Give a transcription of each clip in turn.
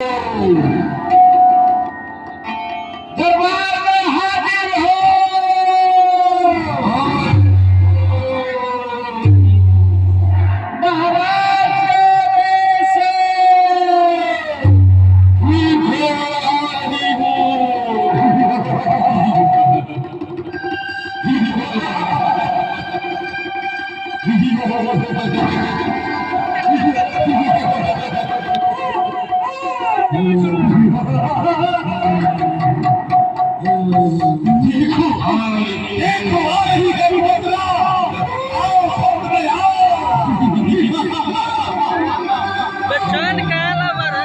दरबार में हाजिर हो। महाराज के देश से मीठे आदमी हो। देखो देखो आ रही है मुद्रा। आओ हमरे आओ। बच्चन काला बरा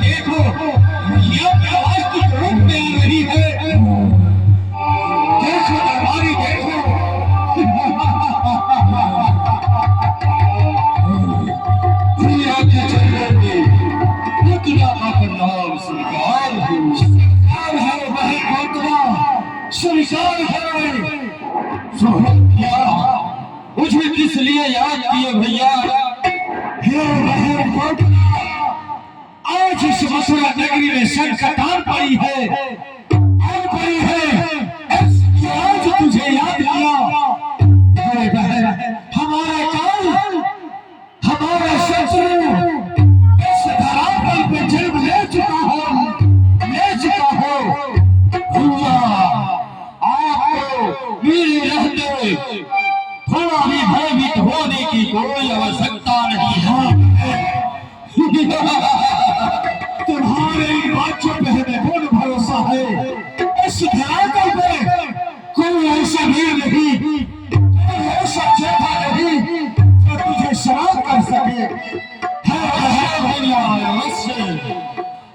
देखो ये आवाज की रूप में आ रही है। देखो दरबारी देखो। दुनिया के चंदन में मुद्रा का प्रणाम स्वीकार है वह मुद्रा स्वीकार है। मुझे किस लिए याद किए भैया? आज इस मथुरा नगरी में संकट आन पड़ी है, आन पड़ी है। आज तुझे याद किया। हमारा काल, हमारा शत्रु इस धरातल पे जन्म ले चुका हो। भैया आपको मेरे रहते थोड़ा भी भयभीत होने की कोई आवश्यकता नहीं है। तुम्हारे इन बातों पे हमें पूर्ण भरोसा है। इस धरातल पे कोई ऐसा वीर नहीं, कोई ऐसा चेता नहीं जो तुझे शराब कर सके। है भैया अवश्य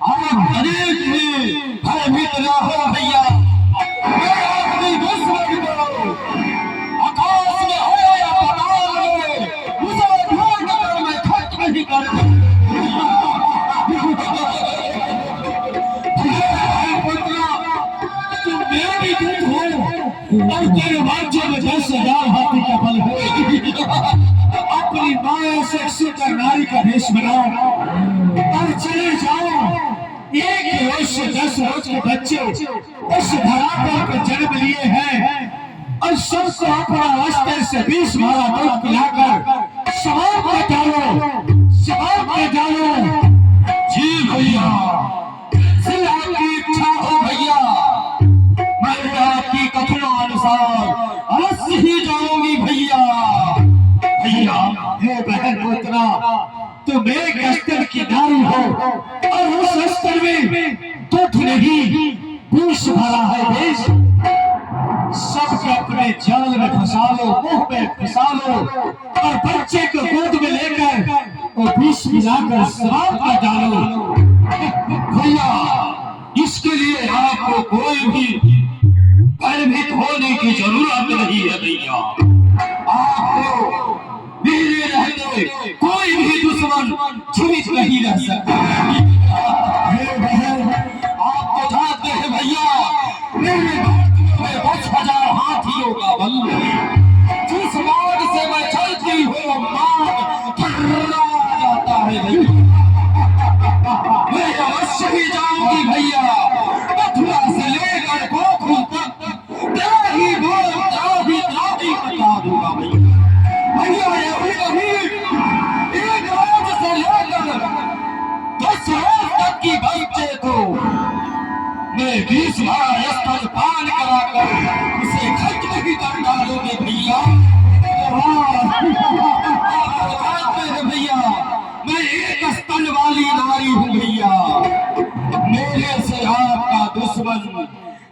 आप अनेक में भयभीत ना हो भैया। अपनी दुश्मन को आकाश में हो या पाताल में उसे ढूंढ कर मैं खत्म नहीं कर। और तेरे राज्य में 10,000 हाथी का बल है। अपनी माया से सुंदर नारी का भेष बनाओ और चले जाओ। एक रोज से 10 रोज के बच्चे उस धरातल पर जन्म लिए हैं और सबको अपना अस्त्र से 20 मारा दूध पिलाकर समाप्त कर डालो। जी भैया, आपकी इच्छा हो भैया, मैं आपकी कथनों अनुसार अवश्य ही जाऊंगी भैया। भैया हे बहन पुत्रा, तुम एक अस्त्र की नारी हो और उस अस्त्र में दुख नहीं विष भरा है। देश सबको अपने जाल में फंसा लो, मुंह में फंसा लो और बच्चे को गोद में लेकर और विष मिलाकर समाप्त कर डालो। भैया इसके लिए आपको कोई भी भयभीत होने की जरूरत नहीं है भैया। आपको मेरे रहते कोई भी दुश्मन जीवित नहीं रह सकता। आप तो जानते हैं भैया, मेरे में 10,000 हाथियों का बल है। जिस मार्ग से मैं चलती हूँ मार्ग थर्रा जाता है भैया। मैं अवश्य ही जाऊंगी भैया। मथुरा से लेकर गोकुल तक ही बता दूंगा भैया। भैया एक रोज से 20 बार स्तनपान कराकर उसे खत्म ही कर डालोगे भैया। जानते हैं भैया, मैं एक स्तन वाली नारी हूँ भैया। मेरे से आपका दुश्मन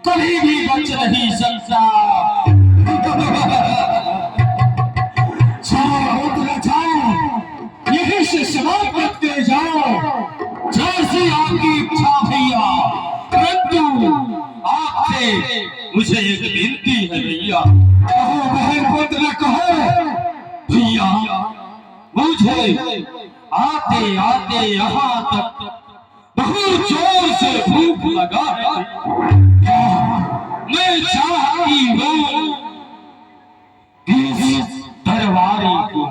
कभी भी बच नहीं सकता। जाओ, यहीं से समाप्त करते जाओ, जैसी आपकी इच्छा भैया। परंतु आपसे मुझे एक विनती है भैया। कहो बहन पुत्र कहो भैया। मुझे आते आते यहाँ तक बहुत जोर से भूख लगा है। मैं चाहती हूँ इस दरबारी को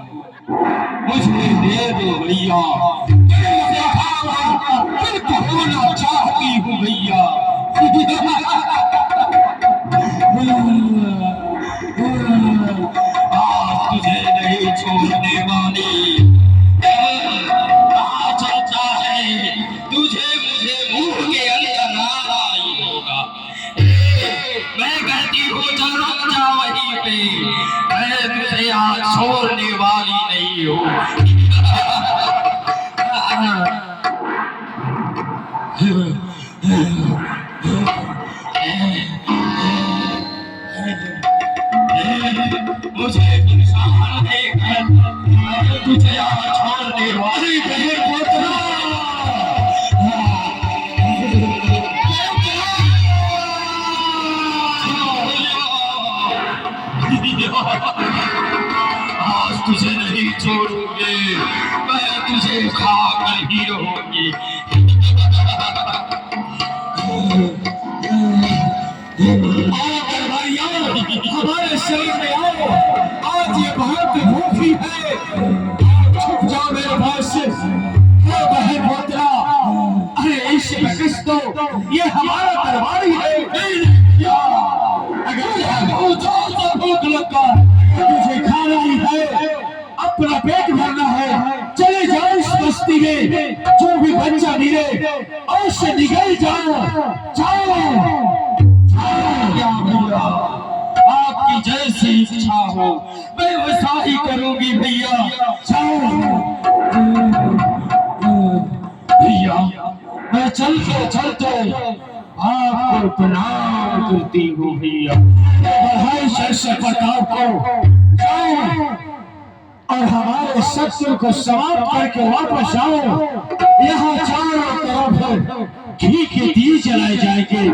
मुझे दे दो भैया। होना चाहती हूँ भैया। आज तुझे नहीं छोड़ने वाली। चलता है तुझे मुझे मुंह के अंदर नारा ही होगा। मैं कहती हूँ चल रुक जा वहीं पे, मैं तुझे आज छोड़ने वाली नहीं हूँ। मुझे इंसान देखकर मैं तुझे आज छोड़ने वाली नहीं हूँ। आज तुझे नहीं छोड़ूंगी, मैं तुझे खाकर ही रहूंगी। हमारे शरीर में आओ, आज ये बहुत भूखी है। छुप जाओ मेरे पास से बहन मोतरा। अरे इसे बख्श दो, ये हमारा दरबारी है। अगर भूख लगा तुझे खाना ही है, अपना पेट भरना है, चले जाओ इस बस्ती में, जो भी बच्चा मिले और से निकल जाओ। जाओ भैया, आपकी जैसी इच्छा हो मैं वैसा ही करूंगी भैया। जाओ भैया, मैं चलते चलते आपको प्रणाम करती हूँ भैया। बढ़ाई से प्रताप को जाओ और हमारे शत्रु को समाप्त करके वापस आओ। यहाँ चारों तरफ घी के दिए जलाए जाएंगे,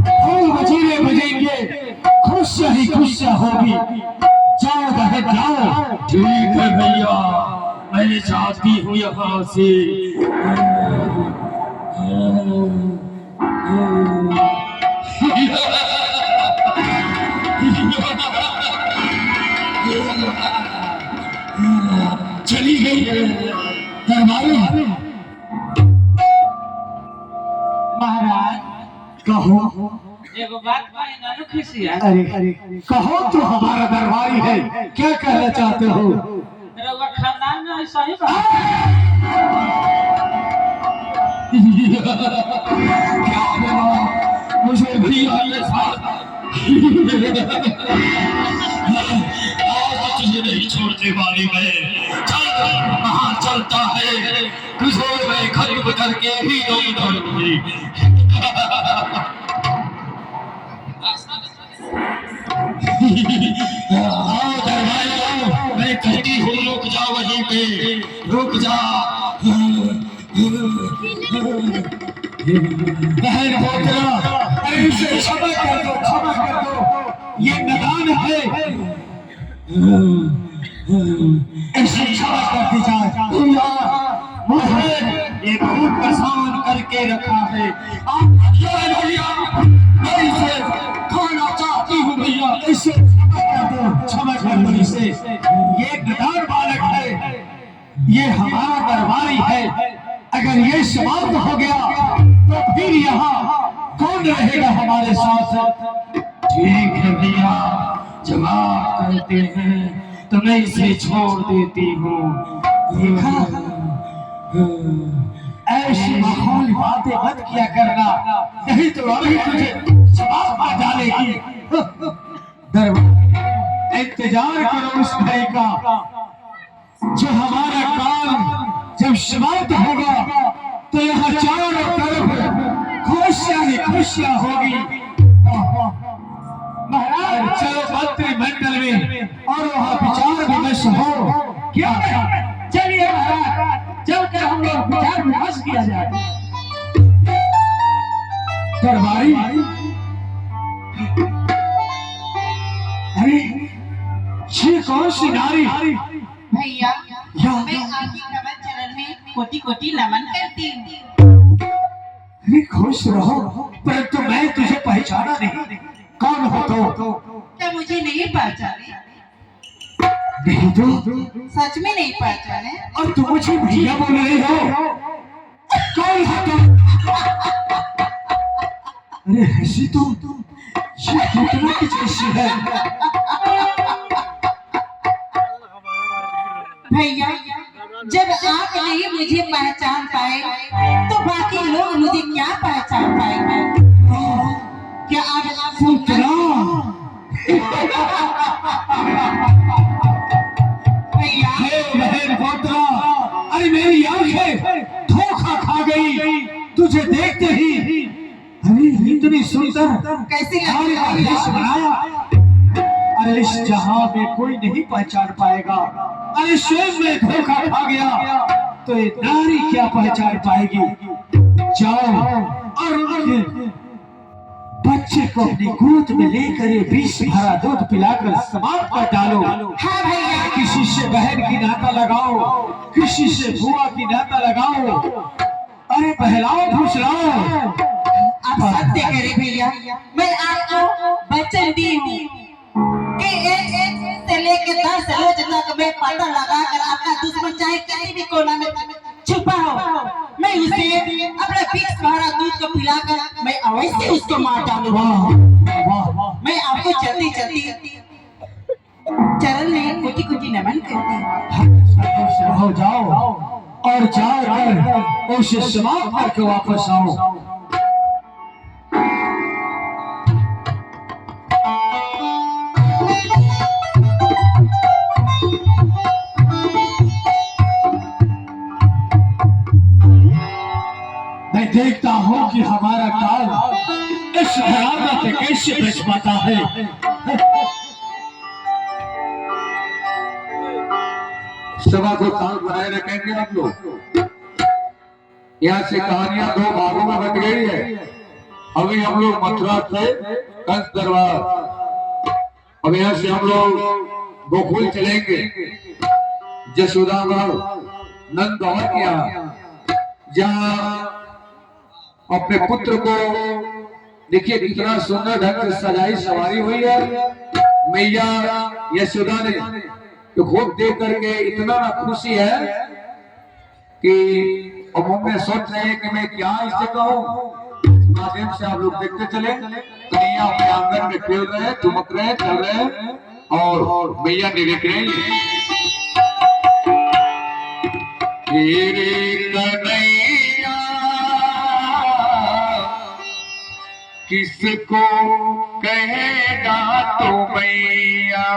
फूल बजीरे बजेंगे, खुशियाँ ही खुशियाँ होगी। जाओ बहन जाओ। ठीक है भैया, मैं जाती हूँ यहाँ से। चली गई दरबारी। महाराज कहो। एगो बात कही ना खुशी है। अरे कहो तो हमारा दरबारी है, क्या कहना चाहते हो? रउआ खानदान में ऐसा ही बात। क्या बोला? मुझे भी आगे साथ आज तुझे नहीं छोड़ने वाली मैं। चल कहाँ चलता है, तुझे मैं खरीद करके ही नहीं धरूंगी। मैं कहती हूँ रुक जा वहीं पे, रुक जा। बहन मोतरा, ऐसे क्षमा कर दो, क्षमा कर दो। ये मैदान है, ऐसे क्षमा कर दी जाए। मुझे ये बहुत परेशान करके रखा है। आप भैया, मैं इसे खाना चाहती हूँ भैया। इसे क्षमा कर दो, क्षमा कर दो इसे। ये गदार बालक है, ये हमारा दरबारी है। अगर ये समाप्त हो गया तो फिर यहाँ कौन रहेगा हमारे साथ? ठीक है भैया, जवाब करते हैं तो मैं इसे छोड़ देती हूँ। ऐसी माखौल बातें मत किया करना, नहीं तो अभी तुझे जवाब आ डालेगी। दरबार इंतजार करो उस भाई का, जो हमारा काम जब समाप्त होगा तो यहाँ चारों तरफ खुशियां ही खुशियां होगी। महाराज चलो मंत्रिमंडल में और वहाँ विचार विमर्श हो। क्यों नहीं? चलिए महाराज, चलकर हम लोग विचार विमर्श किया जाए। दरबारी, अरे ये कौन सी नारी? भैया या मैं आपकी कमल चरण में कोटि कोटि नमन करती हूँ। अरे खुश रहो, परंतु मैं तुझे पहचाना नहीं। कौन हो तो? क्या मुझे नहीं पहचाने? नहीं तो? सच में नहीं पहचाने? और तुम मुझे भैया बोल रही हो? कौन हो तुम? अरे हंसी तो ये पुतला की जैसी है। भैया जब आप नहीं मुझे पहचान पाए तो बाकी लोग मुझे क्या पहचान पाएंगे? क्या आप पुतला? भैया हे बहन पुतला, अरे मेरी आंखें धोखा खा गई तुझे देखते ही। अरे इतनी सुंदर कैसी नारी का लगती भेष है? बनाया। अरे इस जहां में कोई नहीं पहचान पाएगा। अरे स्वयं में धोखा खा गया तो ये नारी क्या पहचान पाएगी? जाओ और उनके बच्चे को अपनी गोद में लेकर ये विष भरा दूध पिलाकर समाप्त कर डालो। हाँ भैया, किसी से बहन की नाता लगाओ, किसी से बुआ की नाता लगाओ। अरे बहलाओ फुसलाओ। आप सत्य करे भैया, मैं आपको वचन दी हूँ कि एक से लेके 10 रोज तक मैं पता लगा कर आपका दुश्मन चाहे किसी भी कोना में छुपा हो, मैं उसे अपना विष भरा दूध को पिलाकर मैं अवश्य उसको मार डालूंगा। वाह वाह, मैं आपको चलती चलती चरण में कोटि कोटि नमन करती हूँ। हो जाओ और जाकर उसे समाप्त करके वापस आओ। मैं देखता हूँ कि हमारा काल इस घराना पे कैसे बच पाता है। सभा को शांत बनाए रखेंगे हम लोग। यहाँ से कहानियां 2 भागों में बट गई है। अभी हम लोग मथुरा से कंस दरबार, अब यहाँ से हम लोग गोकुल चलेंगे, जसोदागढ़ नंद भवन के यहाँ, जहाँ अपने पुत्र को देखिए कितना सुंदर ढंग से सजाई सवारी हुई है। मैया यशोदा ने तो खूब देख करके इतना ना खुशी है कि अब में सोच रहे हैं कि मैं क्या इससे कहूँ। इस माध्यम से आप लोग देखते चले, कन्हैया अपने आंगन में खेल रहे हैं, चुमक रहे हैं, चल रहे हैं और मैया निरख रही है। कन्हैया किसको कहेगा तो मैया,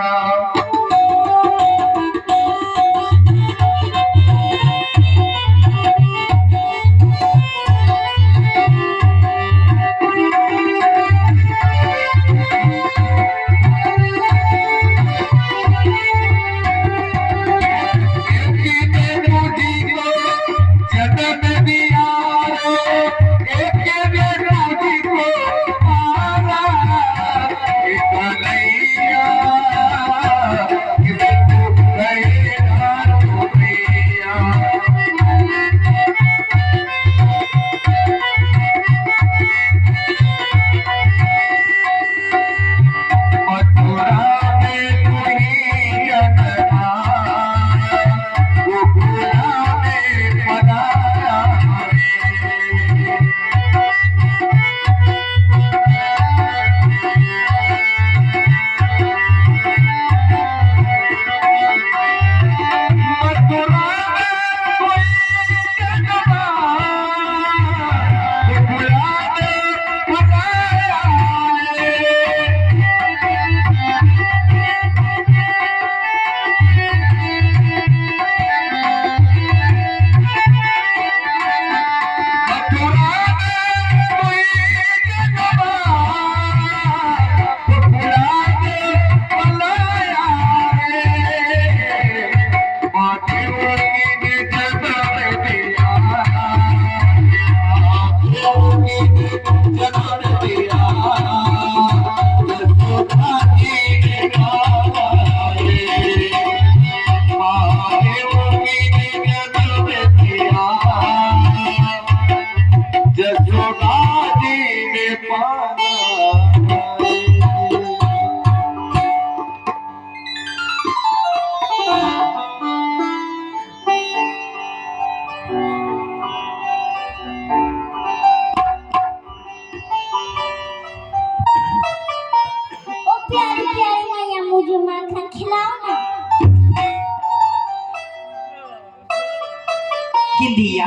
कि दिया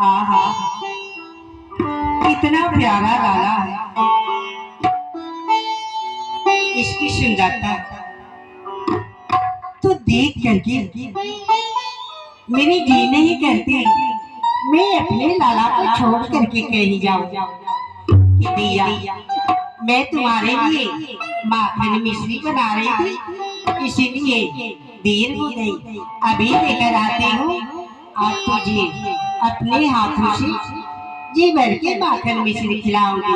आहा कितना प्यारा लाला है, इसकी सुंदरता तो देख करके मेरी जी नहीं करती मैं अपने लाला को छोड़ करके कहीं जाऊं कि दिया मैं तुम्हारे लिए माखन मिश्री बना रही थी, इसीलिए देर हो गई, अभी लेकर आती हूँ और तुझे अपने हाथों से जी भर के माखन मिश्री खिलाऊंगी।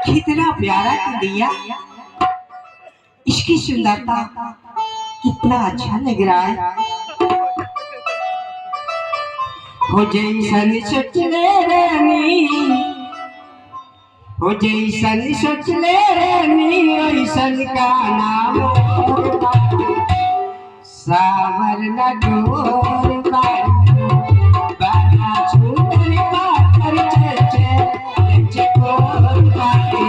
कितना प्यारा दिया, इसकी सुंदरता कितना अच्छा लग रहा है। हो जैसन सोचले रानी, हो जैसन सोचले रानी, वैसन का नाम सावर न डोर बारा छूटल पाकर चचे चकोर बाटे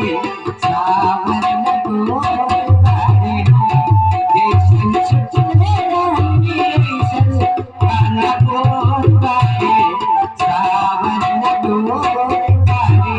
सावर न डोर बाटे जैसन सोचले रानी वैसन का नाम बाटे सावर न डोर बाटे।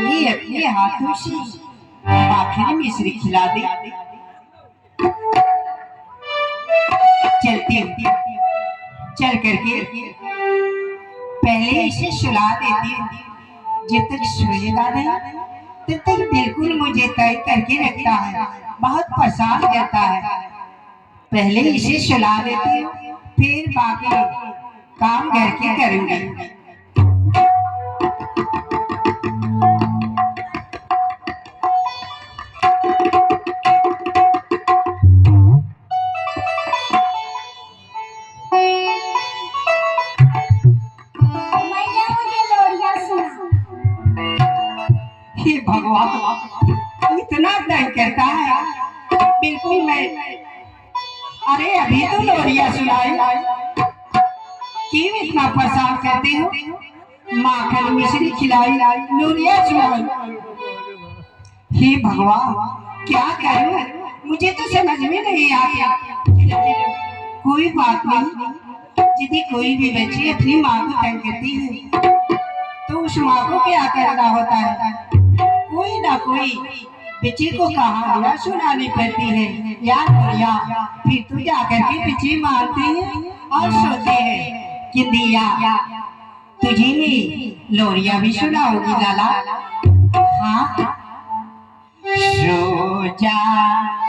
चलिए अपने हाथों से आखिरी मिश्री खिला दे। चलती हूँ, चल करके पहले इसे सुला देती हूँ। जब तक सोएगा नहीं तब तक बिल्कुल मुझे तय करके रखता है, बहुत परेशान करता है। पहले इसे सुला देती हूँ, फिर बाकी काम घर के करूंगी। हे भगवान, इतना तंग करता है। बिल्कुल मैं, अरे अभी तो लोरिया सुनाई, क्यों इतना परेशान करते हो? माखन मिश्री खिलाई, लोरिया सुनाई। हे भगवान, क्या करूं? मुझे तो समझ में नहीं आता। कोई बात नहीं, यदि कोई भी बच्ची अपनी माँ को तंग करती है तो उस माँ को क्या करना होता है? कोई ना कोई बच्ची को कहानियां सुनानी पड़ती है या फिर तो जाकर के बच्ची मारते हैं और सोते हैं कि दिया तुझे लोरिया भी सुनाओगी लाला। हाँ, सो जा।